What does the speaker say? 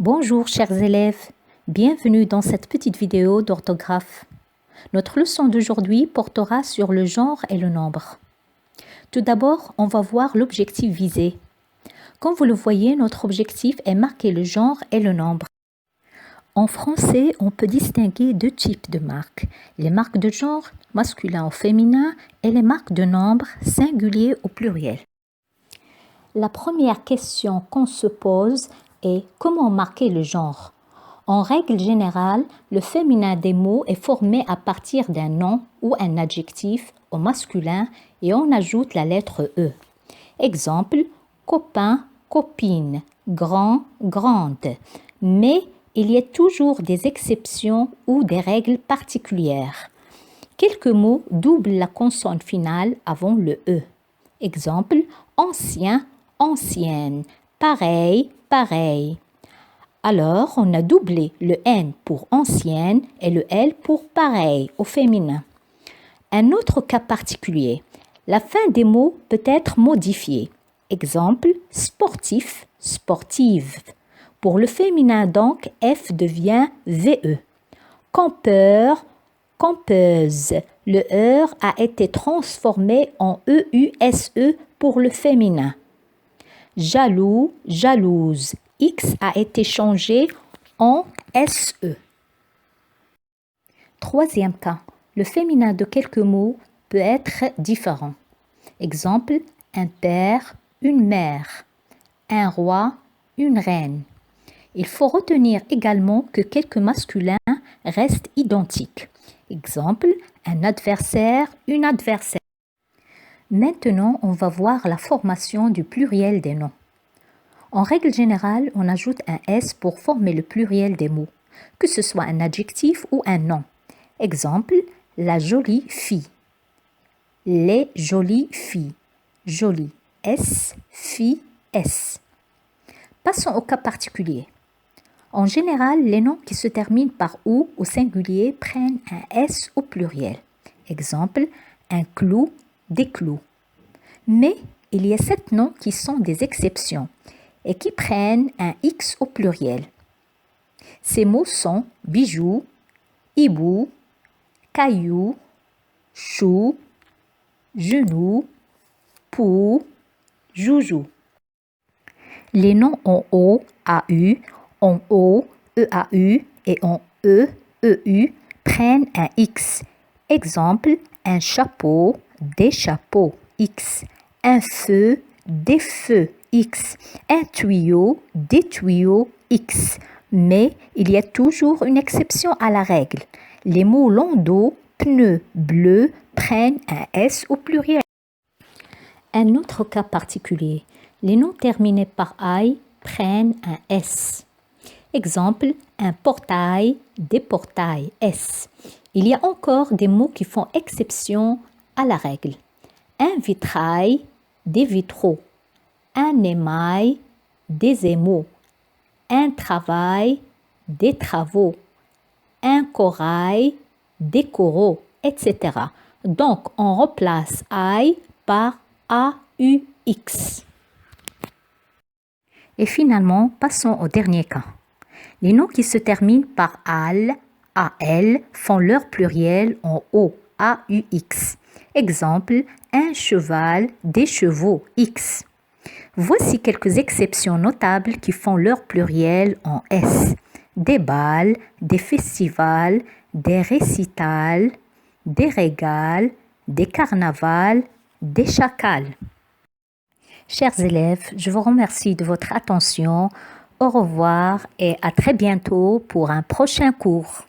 Bonjour chers élèves, bienvenue dans cette petite vidéo d'orthographe. Notre leçon d'aujourd'hui portera sur le genre et le nombre. Tout d'abord, on va voir l'objectif visé. Comme vous le voyez, notre objectif est marquer le genre et le nombre. En français, on peut distinguer deux types de marques, les marques de genre, masculin ou féminin, et les marques de nombre, singulier ou pluriel. La première question qu'on se pose est comment marquer le genre? En règle générale, le féminin des mots est formé à partir d'un nom ou un adjectif au masculin et on ajoute la lettre E. Exemple, copain, copine, grand, grande. Mais il y a toujours des exceptions ou des règles particulières. Quelques mots doublent la consonne finale avant le E. Exemple, ancien, ancienne, pareil, pareil. Alors, on a doublé le N pour ancienne et le L pour pareil au féminin. Un autre cas particulier, la fin des mots peut être modifiée. Exemple, sportif, sportive. Pour le féminin donc, F devient VE. Campeur, campeuse. Le EUR a été transformé en EUSE pour le féminin. Jaloux, jalouse. X a été changé en SE. Troisième cas, le féminin de quelques mots peut être différent. Exemple, un père, une mère, un roi, une reine. Il faut retenir également que quelques masculins restent identiques. Exemple, un adversaire, une adversaire. Maintenant, on va voir la formation du pluriel des noms. En règle générale, on ajoute un S pour former le pluriel des mots, que ce soit un adjectif ou un nom. Exemple, la jolie fille. Les jolies filles. Jolie. S, fille, S. Passons au cas particulier. En général, les noms qui se terminent par OU au singulier prennent un S au pluriel. Exemple, un clou, des clous. Mais il y a 7 noms qui sont des exceptions et qui prennent un X au pluriel. Ces mots sont bijoux, hibou, caillou, chou, genou, pou, joujou. Les noms en O, AU, en O, EAU et en E, EU prennent un X. Exemple, un chapeau, des chapeaux, X. Un feu, des feux, X. Un tuyau, des tuyaux, X. Mais il y a toujours une exception à la règle. Les mots landau, pneu, bleu prennent un S au pluriel. Un autre cas particulier, les noms terminés par I prennent un S. Exemple, un portail, des portails, S. Il y a encore des mots qui font exception à la règle. Un vitrail, des vitraux. Un émail, des émaux. Un travail, des travaux. Un corail, des coraux, etc. Donc, on remplace I par AUX. Et finalement, passons au dernier cas. Les noms qui se terminent par AL, AL font leur pluriel en O, AUX. Exemple, un cheval, des chevaux, X. Voici quelques exceptions notables qui font leur pluriel en S. Des bals, des festivals, des récitals, des régals, des carnavals, des chacals. Chers élèves, je vous remercie de votre attention. Au revoir et à très bientôt pour un prochain cours.